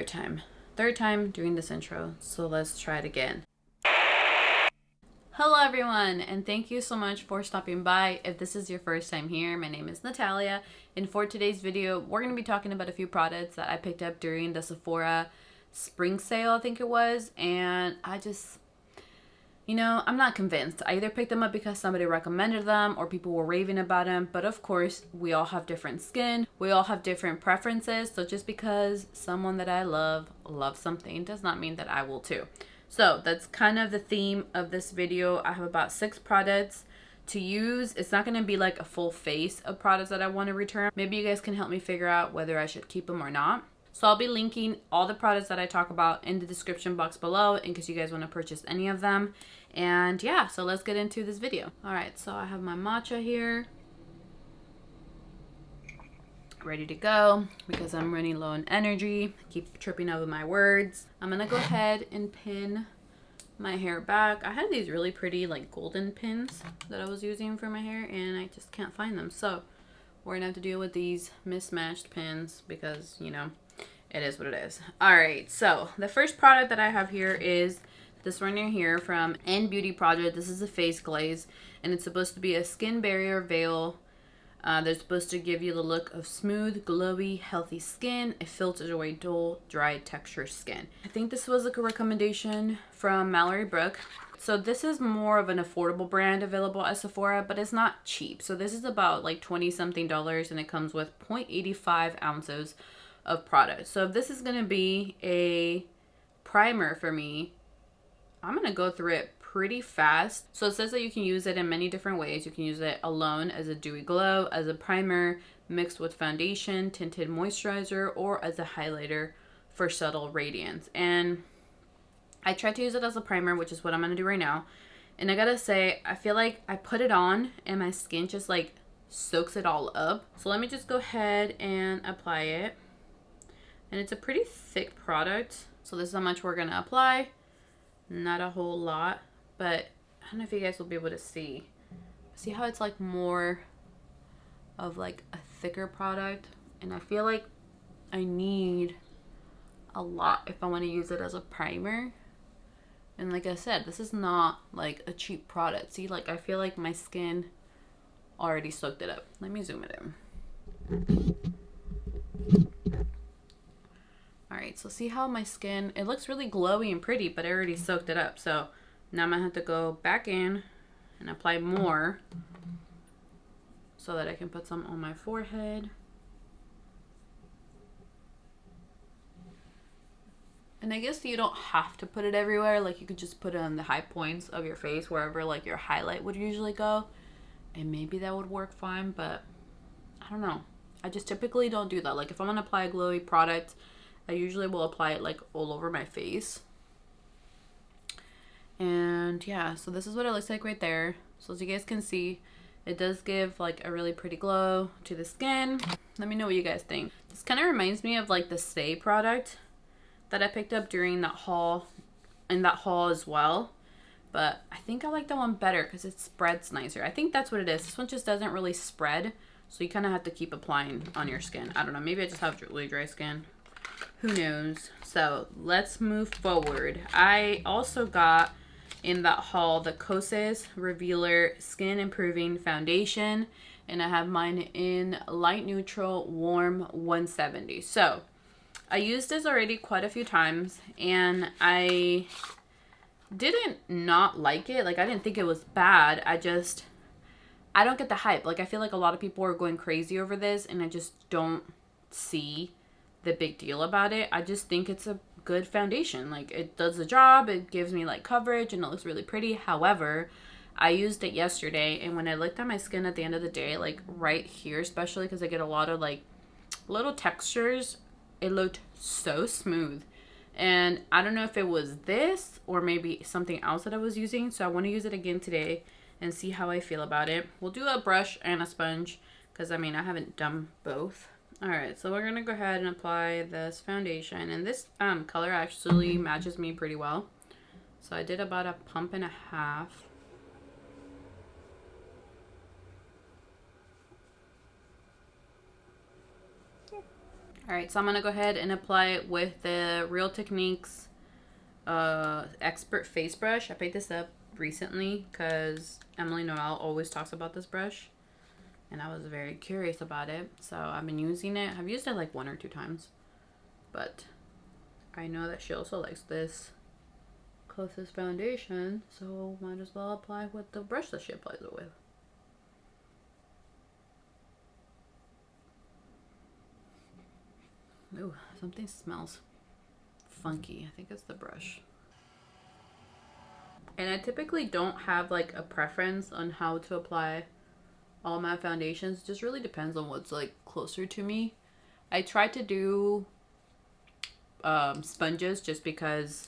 third time. Third time doing this intro, so let's try it again. Hello everyone, and thank you so much for stopping by. If this is your first time here, my name is Natalia, and for today's video, we're going to be talking about a few products that I picked up during the Sephora spring sale, I think it was, and I just, I'm not convinced. I either picked them up because somebody recommended them or people were raving about them, but of course, we all have different skin, we all have different preferences, so just because someone that I love loves something does not mean that I will too. So that's kind of the theme of this video. I have about 6 products to use. It's not going to be like a full face of products that I want to return. Maybe you guys can help me figure out whether I should keep them or not. So I'll be linking all the products that I talk about in the description box below in case you guys want to purchase any of them. And yeah, so let's get into this video. All right, so I have my matcha here, ready to go because I'm running low on energy. I keep tripping over my words. I'm gonna go ahead and pin my hair back. I had these really pretty like golden pins that I was using for my hair and I just can't find them. So we're gonna have to deal with these mismatched pins because, it is what it is. All right, so the first product that I have here is this one here from INNBeauty product. This is a face glaze and it's supposed to be a skin barrier veil. They're supposed to give you the look of smooth, glowy, healthy skin. It filters away dull, dry texture skin. I think this was like a recommendation from Mallory Brooke. So this is more of an affordable brand available at Sephora, but it's not cheap. So this is about like 20 something dollars and it comes with 0.85 ounces of product. So if this is going to be a primer for me, I'm going to go through it pretty fast. So it says that you can use it in many different ways. You can use it alone as a dewy glow, as a primer, mixed with foundation, tinted moisturizer, or as a highlighter for subtle radiance. And I tried to use it as a primer, which is what I'm going to do right now. And I gotta say, I feel like I put it on and my skin just like soaks it all up. So let me just go ahead and apply it. And it's a pretty thick product. So this is how much we're going to apply. Not a whole lot, but I don't know if you guys will be able to see how it's like more of like a thicker product, and I feel like I need a lot if I want to use it as a primer. And like I said, this is not like a cheap product. See, like I feel like my skin already soaked it up. Let me zoom it in. Alright, so see how my skin, it looks really glowy and pretty, but I already soaked it up. So now I'm going to have to go back in and apply more so that I can put some on my forehead. And I guess you don't have to put it everywhere. Like you could just put it on the high points of your face, wherever like your highlight would usually go. And maybe that would work fine, but I don't know. I just typically don't do that. Like if I'm going to apply a glowy product, I usually will apply it like all over my face. And yeah, so this is what it looks like right there. So as you guys can see, it does give like a really pretty glow to the skin. Let me know what you guys think. This kind of reminds me of like the Stay product that I picked up during that haul, as well. But I think I like that one better because it spreads nicer. I think that's what it is. This one just doesn't really spread. So you kind of have to keep applying on your skin. I don't know. Maybe I just have really dry skin. Who knows? So let's move forward. I also got in that haul the Kosas Revealer Skin Improving Foundation, and I have mine in light neutral warm 170. So I used this already quite a few times and I didn't not like it. Like I didn't think it was bad. I don't get the hype. Like I feel like a lot of people are going crazy over this and I just don't see the big deal about it. I just think it's a good foundation. Like it does the job, it gives me like coverage and it looks really pretty. However, I used it yesterday and when I looked at my skin at the end of the day, like right here especially because I get a lot of like little textures, it looked so smooth. And I don't know if it was this or maybe something else that I was using, so I want to use it again today and see how I feel about it. We'll do a brush and a sponge because I mean I haven't done both. Alright, so we're going to go ahead and apply this foundation. And this color actually matches me pretty well. So I did about a pump and a half. All right, so I'm gonna go ahead and apply it with the Real Techniques Expert Face Brush. I picked this up recently because Emily Noel always talks about this brush, and I was very curious about it, so I've been using it. I've used it like 1 or 2 times, but I know that she also likes this Kosas foundation, so might as well apply with the brush that she applies it with. Ooh, something smells funky. I think it's the brush. And I typically don't have like a preference on how to apply all my foundations. It just really depends on what's like closer to me. I try to do sponges just because,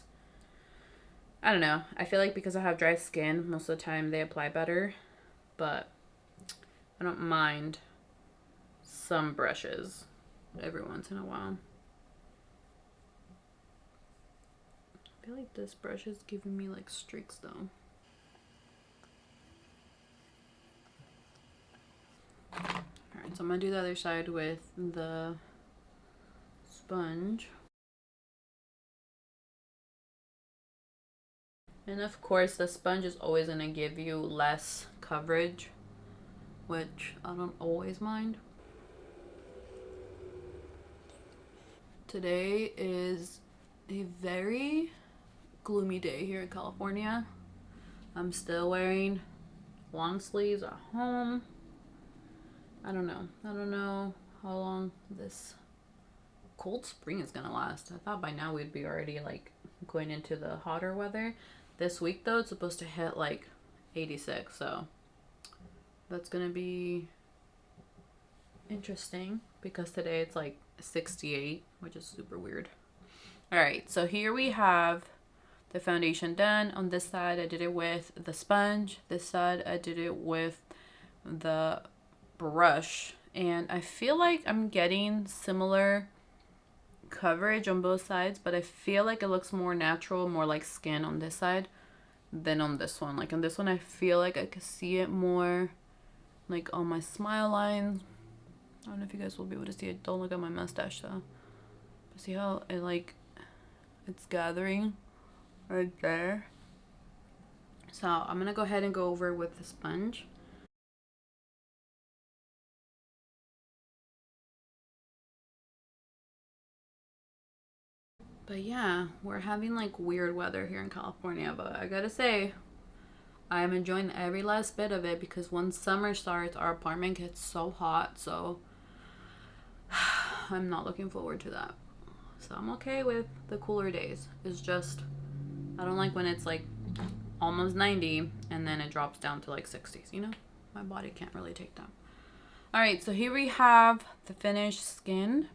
I don't know, I feel like because I have dry skin, most of the time they apply better, but I don't mind some brushes every once in a while. I feel like this brush is giving me like streaks though. Alright, so I'm gonna do the other side with the sponge. And of course the sponge is always gonna give you less coverage, which I don't always mind. Today is a very gloomy day here in California. I'm still wearing long sleeves at home. I don't know how long this cold spring is gonna last. I thought by now we'd be already like going into the hotter weather. This week though, it's supposed to hit like 86, so that's gonna be interesting because today it's like 68, which is super weird. All right, so here we have the foundation done. On this side I did it with the sponge, this side I did it with the brush, and I feel like I'm getting similar coverage on both sides, but I feel like it looks more natural, more like skin on this side than on this one. Like on this one I feel like I could see it more like on my smile lines. I don't know if you guys will be able to see it. Don't look at my mustache though. But see how it like it's gathering right there. So I'm gonna go ahead and go over with the sponge. But yeah, we're having like weird weather here in California, but I gotta say, I'm enjoying every last bit of it because once summer starts, our apartment gets so hot, so I'm not looking forward to that. So I'm okay with the cooler days. It's just, I don't like when it's like almost 90 and then it drops down to like 60s, you know? My body can't really take that. All right, so here we have the finished skin.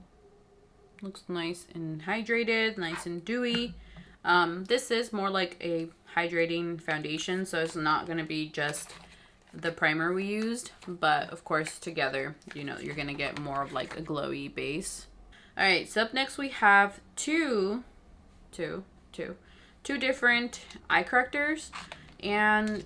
Looks nice and hydrated, nice and dewy. This is more like a hydrating foundation, so it's not going to be just the primer we used, but of course together, you know, you're going to get more of like a glowy base. All right, so up next we have two different eye correctors, and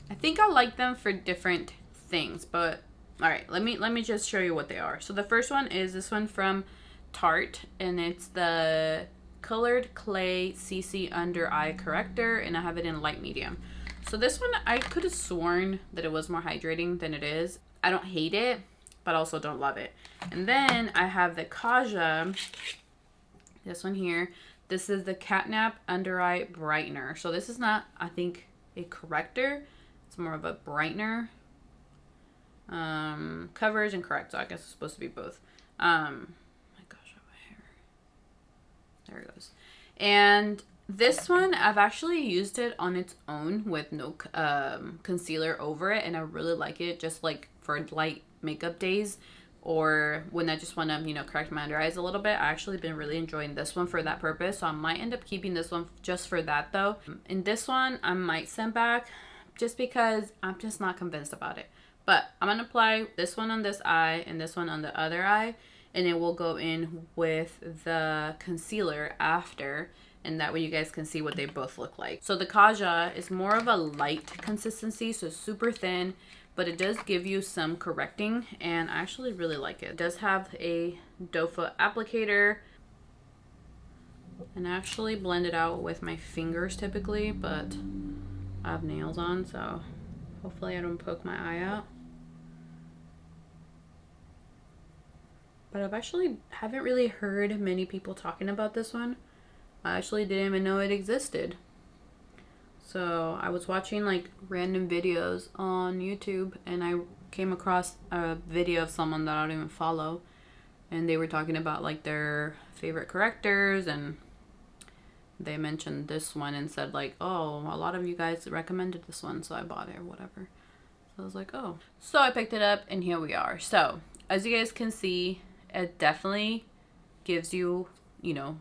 I think I like them for different things, but all right, let me just show you what they are. So the first one is this one from Tarte, and it's the Colored Clay CC Under Eye Corrector, and I have it in light medium. So this one, I could have sworn that it was more hydrating than it is. I don't hate it, but also don't love it. And then I have the Kaja, this one here. This is the Catnap Undereye Brightener. So this is not, I think, a corrector. It's more of a brightener. Covers and corrects, so I guess it's supposed to be both. My gosh, I have my hair. There it goes. And this one, I've actually used it on its own with no concealer over it, and I really like it just like for light makeup days or when I just want to, you know, correct my under eyes a little bit. I actually been really enjoying this one for that purpose, so I might end up keeping this one just for that though. And this one I might send back just because I'm just not convinced about it. But I'm going to apply this one on this eye and this one on the other eye, and it will go in with the concealer after, and that way you guys can see what they both look like. So the Kaja is more of a light consistency, so super thin, but it does give you some correcting, and I actually really like it. It does have a doe foot applicator, and I actually blend it out with my fingers typically, but I have nails on, so hopefully I don't poke my eye out. But I've actually haven't really heard many people talking about this one. I actually didn't even know it existed. So I was watching like random videos on YouTube, and I came across a video of someone that I don't even follow, and they were talking about like their favorite correctors, and they mentioned this one and said like, oh, a lot of you guys recommended this one, so I bought it or whatever. So I was like, oh. So I picked it up, and here we are. So as you guys can see, it definitely gives you, you know,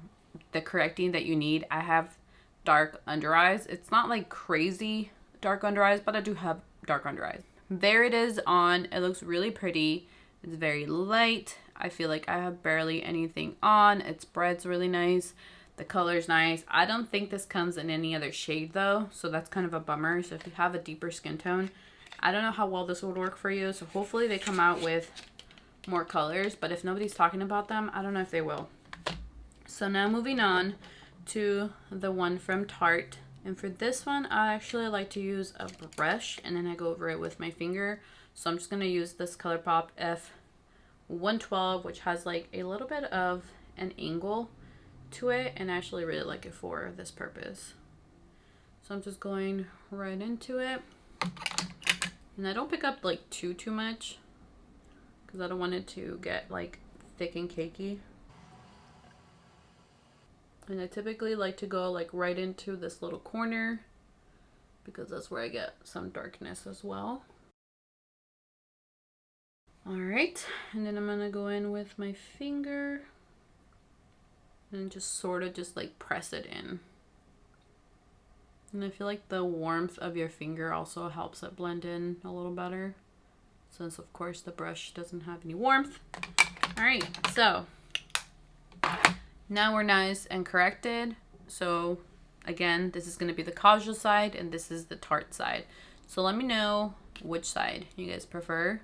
the correcting that you need. I have dark under eyes. It's not like crazy dark under eyes, but I do have dark under eyes. There it is on. It looks really pretty. It's very light. I feel like I have barely anything on. It spreads really nice. The color's nice. I don't think this comes in any other shade though, so that's kind of a bummer. So if you have a deeper skin tone, I don't know how well this would work for you. So hopefully they come out with more colors, but if nobody's talking about them, I don't know if they will. So now moving on to the one from Tarte, and for this one I actually like to use a brush, and then I go over it with my finger. So I'm just going to use this ColourPop F112, which has like a little bit of an angle to it, and I actually really like it for this purpose. So I'm just going right into it, and I don't pick up like too much because I don't want it to get like thick and cakey. And I typically like to go like right into this little corner because that's where I get some darkness as well. All right, and then I'm gonna go in with my finger and just sort of just like press it in. And I feel like the warmth of your finger also helps it blend in a little better, since of course the brush doesn't have any warmth. All right, so now we're nice and corrected. So again, this is going to be the Kaja side, and this is the Tarte side. So let me know which side you guys prefer.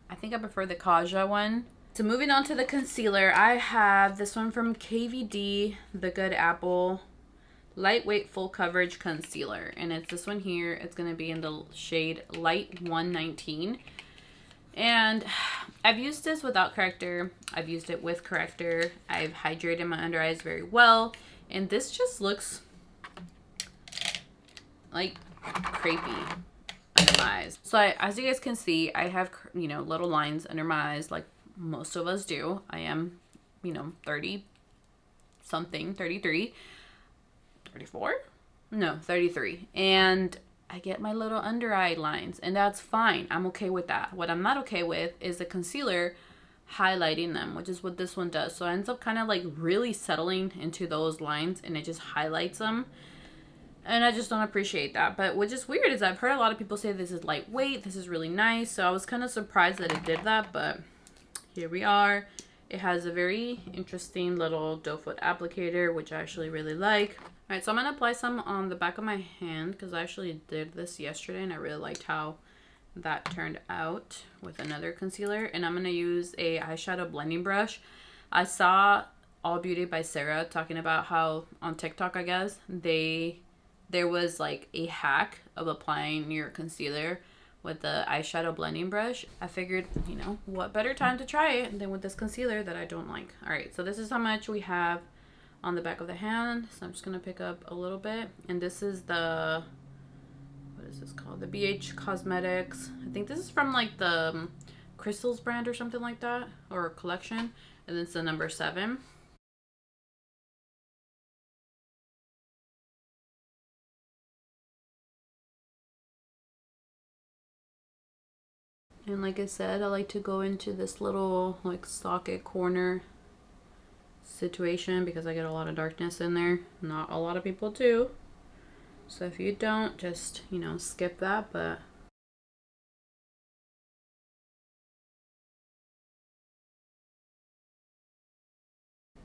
I think I prefer the Kaja one. So moving on to the concealer, I have this one from KVD, the Good Apple Lightweight Full Coverage Concealer. And it's this one here. It's going to be in the shade Light 119. And I've used this without corrector. I've used it with corrector. I've hydrated my under eyes very well. And this just looks like crepey under my eyes. So as you guys can see, I have, you know, little lines under my eyes like most of us do. I am, you know, 30 something, 33, 34? No, 33. And I get my little under eye lines, and that's fine. I'm okay with that. What I'm not okay with is the concealer highlighting them, which is what this one does. So it ends up kind of like really settling into those lines, and it just highlights them. And I just don't appreciate that. But which is weird is I've heard a lot of people say this is lightweight, this is really nice. So I was kind of surprised that it did that, but here we are. It has a very interesting little doe foot applicator, which I actually really like. All right, so I'm going to apply some on the back of my hand because I actually did this yesterday and I really liked how that turned out with another concealer. And I'm going to use a eyeshadow blending brush. I saw All Beauty by Sarah talking about how on TikTok, I guess, there was like a hack of applying your concealer with the eyeshadow blending brush. I figured, you know, what better time to try it than with this concealer that I don't like. All right, so this is how much we have on the back of the hand. So I'm just gonna pick up a little bit, and this is the, what is this called? The BH Cosmetics. I think this is from like the Crystals brand or something like that, or collection, and it's the number 7. And like I said, I like to go into this little like socket corner situation because I get a lot of darkness in there. Not a lot of people do. So if you don't, just, you know, skip that. But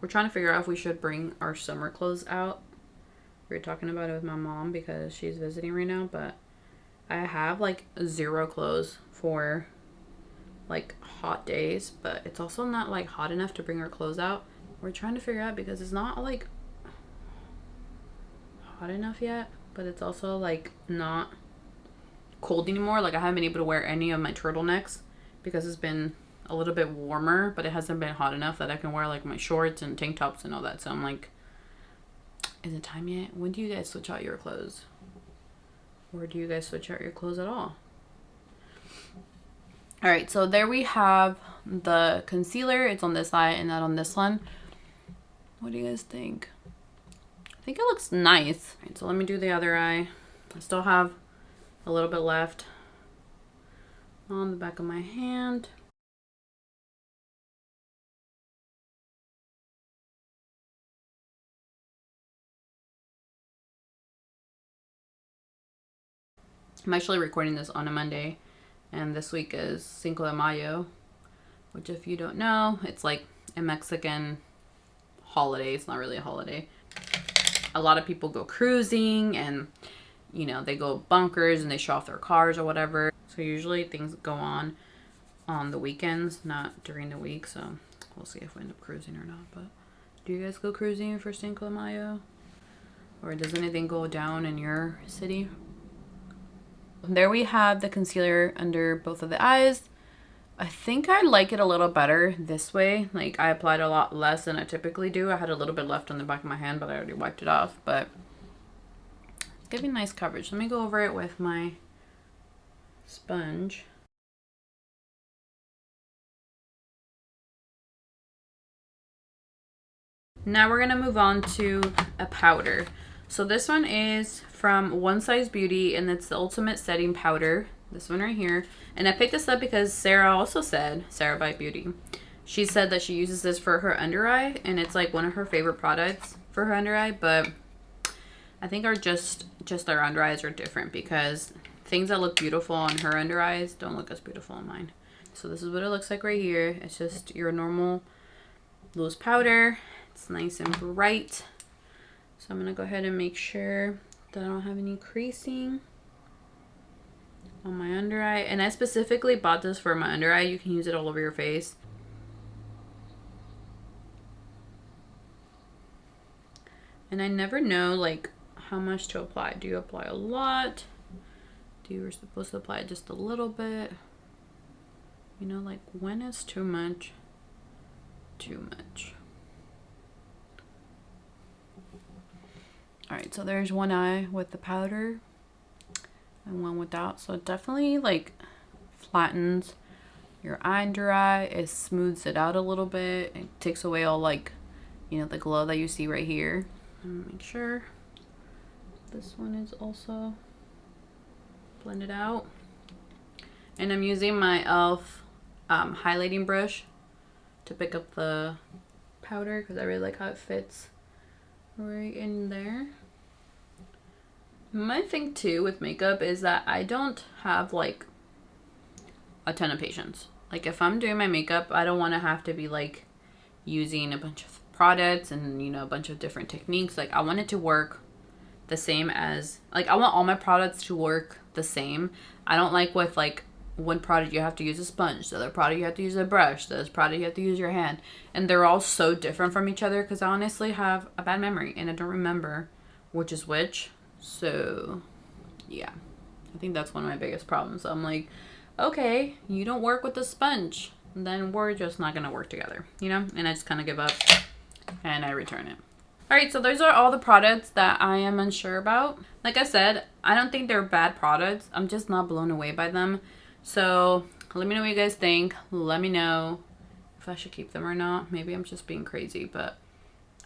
we're trying to figure out if we should bring our summer clothes out. We were talking about it with my mom because she's visiting right now, but I have like 0 clothes for like hot days, but it's also not like hot enough to bring our clothes out. We're trying to figure out because it's not like hot enough yet, but it's also like not cold anymore. Like I haven't been able to wear any of my turtlenecks because it's been a little bit warmer, but it hasn't been hot enough that I can wear like my shorts and tank tops and all that. So I'm like, is it time yet? When do you guys switch out your clothes? Or do you guys switch out your clothes at all? All right, so there we have the concealer. It's on this eye and not on this one. What do you guys think? I think it looks nice. All right, so let me do the other eye. I still have a little bit left on the back of my hand. I'm actually recording this on a Monday, and this week is Cinco de Mayo, which if you don't know, it's like a Mexican holiday. It's not really a holiday. A lot of people go cruising and, you know, they go bunkers and they show off their cars or whatever. So usually things go on the weekends, not during the week. So we'll see if we end up cruising or not. But do you guys go cruising for Cinco de Mayo? Or does anything go down in your city? There we have the concealer under both of the eyes. I think I like it a little better this way. Like I applied a lot less than I typically do. I had a little bit left on the back of my hand, but I already wiped it off. But it's giving nice coverage. Let me go over it with my sponge. Now we're gonna move on to a powder. So this one is from One Size Beauty, and it's the Ultimate Setting Powder. This one right here. And I picked this up because Sarah also said, Sarah by Beauty, she said that she uses this for her under eye, and it's like one of her favorite products for her under eye. But I think just our under eyes are different because things that look beautiful on her under eyes don't look as beautiful on mine. So this is what it looks like right here. It's just your normal loose powder. It's nice and bright. So I'm going to go ahead and make sure that I don't have any creasing on my under eye. And I specifically bought this for my under eye. You can use it all over your face. And I never know like how much to apply. Do you apply a lot? Do you supposed to apply just a little bit? You know, like when is too much? Too much. All right, so there's one eye with the powder and one without. So it definitely like flattens your under eye. It smooths it out a little bit. It takes away all like, you know, the glow that you see right here. Make sure this one is also blended out. And I'm using my e.l.f. Highlighting brush to pick up the powder because I really like how it fits right in there. My thing too with makeup is that I don't have like a ton of patience. Like if I'm doing my makeup, I don't want to have to be like using a bunch of products and, you know, a bunch of different techniques. Like I want it to work the same as, like I want all my products to work the same. I don't like with like one product you have to use a sponge, the other product you have to use a brush, this product you have to use your hand, and they're all so different from each other because I honestly have a bad memory and I don't remember which is which. So yeah, I think that's one of my biggest problems. I'm like, okay, you don't work with the sponge, then we're just not gonna work together, you know? And I just kind of give up and I return it. All right, so those are all the products that I am unsure about. Like I said, I don't think they're bad products. I'm just not blown away by them. So let me know what you guys think. Let me know if I should keep them or not. Maybe I'm just being crazy, but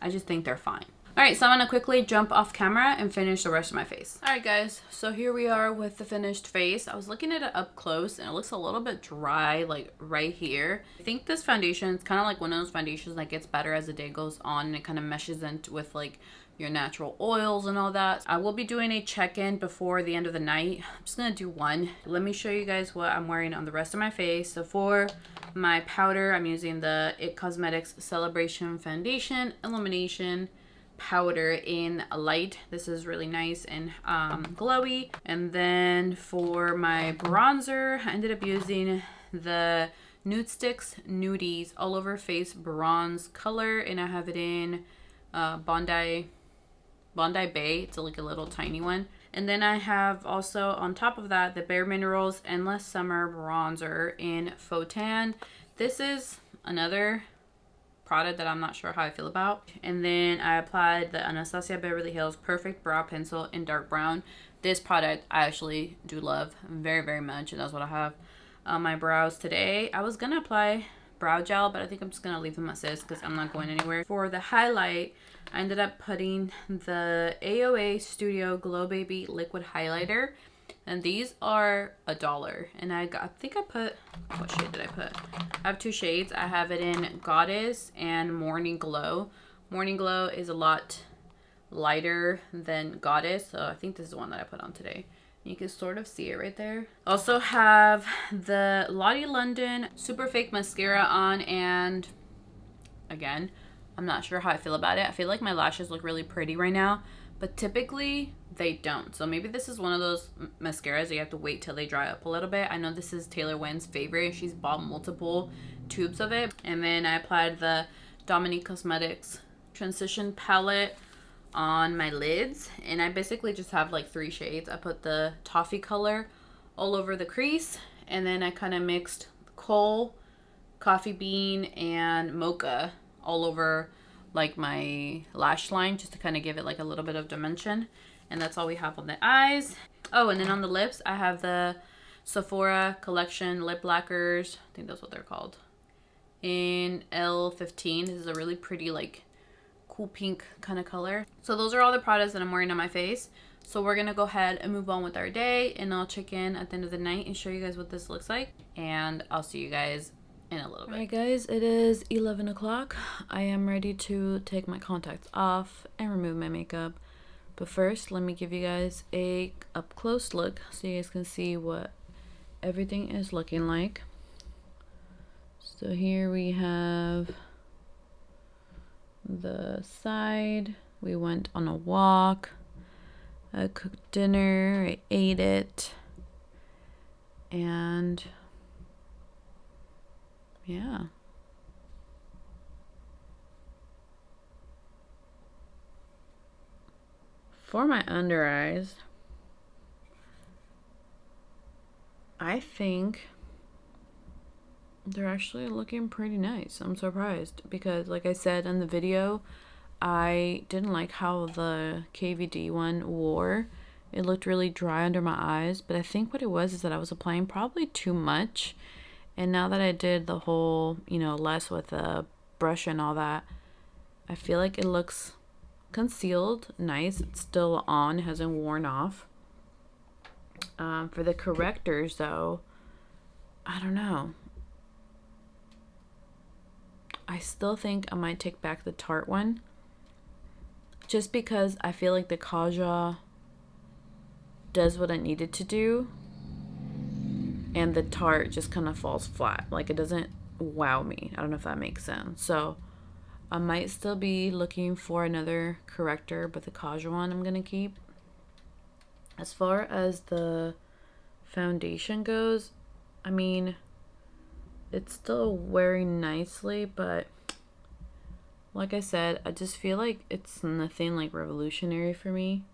I just think they're fine. All right, so I'm gonna quickly jump off camera and finish the rest of my face. All right, guys, so here we are with the finished face. I was looking at it up close and it looks a little bit dry, like right here. I think this foundation is kind of like one of those foundations that gets better as the day goes on, and it kind of meshes into with like your natural oils and all that. I will be doing a check-in before the end of the night. I'm just gonna do one. Let me show you guys what I'm wearing on the rest of my face. So for my powder, I'm using the It Cosmetics Celebration Foundation Illumination powder in light. This is really nice and glowy. And then for my bronzer, I ended up using the Nudestix Nudies All Over Face Bronze color, and I have it in Bondi Bay. It's like a little tiny one. And then I have also on top of that the BareMinerals Endless Summer Bronzer in Faux Tan. This is another product that I'm not sure how I feel about. And then I applied the Anastasia Beverly Hills Perfect Brow Pencil in dark brown. This product I actually do love very, very much, and that's what I have on my brows today. I was gonna apply brow gel, but I think I'm just gonna leave them as is because I'm not going anywhere. For the highlight, I ended up putting the AOA Studio Glow Baby Liquid Highlighter, and these are $1. And I think I put, what shade did I put? I have 2 shades. I have it in Goddess and Morning Glow. Morning Glow is a lot lighter than Goddess, so I think this is the one that I put on today. You can sort of see it right there. Also have the Lottie London Super Fake Mascara on, and again, I'm not sure how I feel about it. I feel like my lashes look really pretty right now, but typically they don't. So maybe this is one of those mascaras that you have to wait till they dry up a little bit. I know this is Taylor Wynn's favorite. She's bought multiple tubes of it. And then I applied the Dominique Cosmetics Transition Palette on my lids, and I basically just have like 3 shades. I put the toffee color all over the crease, and then I kind of mixed coal, coffee bean, and mocha all over like my lash line, just to kind of give it like a little bit of dimension. And that's all we have on the eyes. Oh, and then on the lips, I have the Sephora collection lip lacquers. I think that's what they're called, in L15. This is a really pretty like cool pink kind of color. So those are all the products that I'm wearing on my face. So we're gonna go ahead and move on with our day, and I'll check in at the end of the night and show you guys what this looks like, and I'll see you guys in a little bit. Alright guys, it is 11 o'clock. I am ready to take my contacts off and remove my makeup, but first let me give you guys a up close look so you guys can see what everything is looking like. So here we have the side. We went on a walk. I cooked dinner. I ate it. And yeah. For my under eyes, I think they're actually looking pretty nice. I'm surprised because, like I said in the video, I didn't like how the KVD one wore. It looked really dry under my eyes, but I think what it was is that I was applying probably too much. And now that I did the whole, you know, less with a brush and all that, I feel like it looks concealed, nice. It's still on, it hasn't worn off. For the correctors though, I don't know. I still think I might take back the Tarte one, just because I feel like the Kaja does what I needed to do, and the Tarte just kind of falls flat. Like, it doesn't wow me. I don't know if that makes sense. So I might still be looking for another corrector, but the Kaja one I'm gonna keep. As far as the foundation goes, I mean, it's still wearing nicely, but like I said, I just feel like it's nothing like revolutionary for me.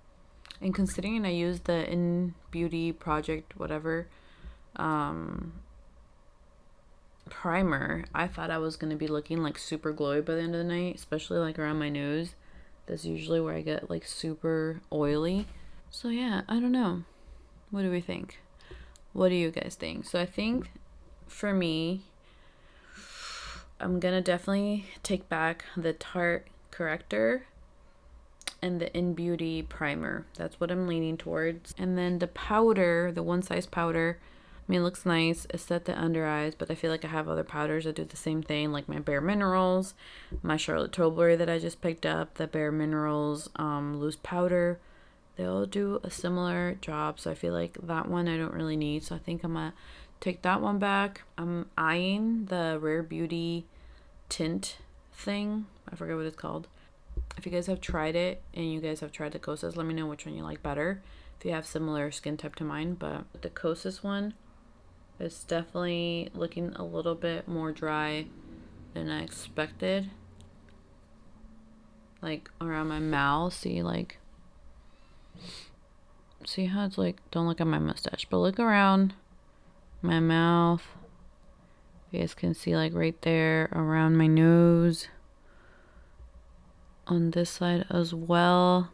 And considering I used the INNBeauty project whatever primer, I thought I was going to be looking like super glowy by the end of the night, especially like around my nose. That's usually where I get like super oily. So yeah, I don't know. What do we think? What do you guys think? So I think for me, I'm gonna definitely take back the Tarte corrector and the INNBeauty primer. That's what I'm leaning towards. And then the powder, the one size powder, I mean, it looks nice. It's set the under eyes, but I feel like I have other powders that do the same thing, like my BareMinerals, my Charlotte Tilbury that I just picked up, the BareMinerals loose powder. They all do a similar job, so I feel like that one I don't really need. So I think I'm gonna take that one back. I'm eyeing the Rare Beauty tint thing. I forget what it's called. If you guys have tried it and you guys have tried the Kosas, let me know which one you like better if you have similar skin type to mine. But the Cosis one is definitely looking a little bit more dry than I expected. Like around my mouth, see how it's like, don't look at my mustache, but look around my mouth. You guys can see like right there around my nose. On this side as well.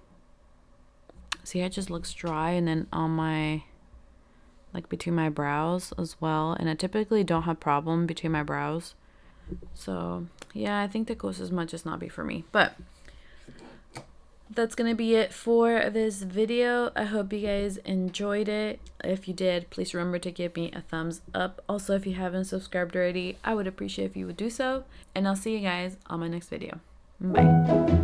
See how it just looks dry, and then on my, like between my brows as well. And I typically don't have problem between my brows. So yeah, I think the Kosas might just not be for me. But that's gonna be it for this video. I hope you guys enjoyed it. If you did, please remember to give me a thumbs up. Also, if you haven't subscribed already, I would appreciate if you would do so. And I'll see you guys on my next video. Bye.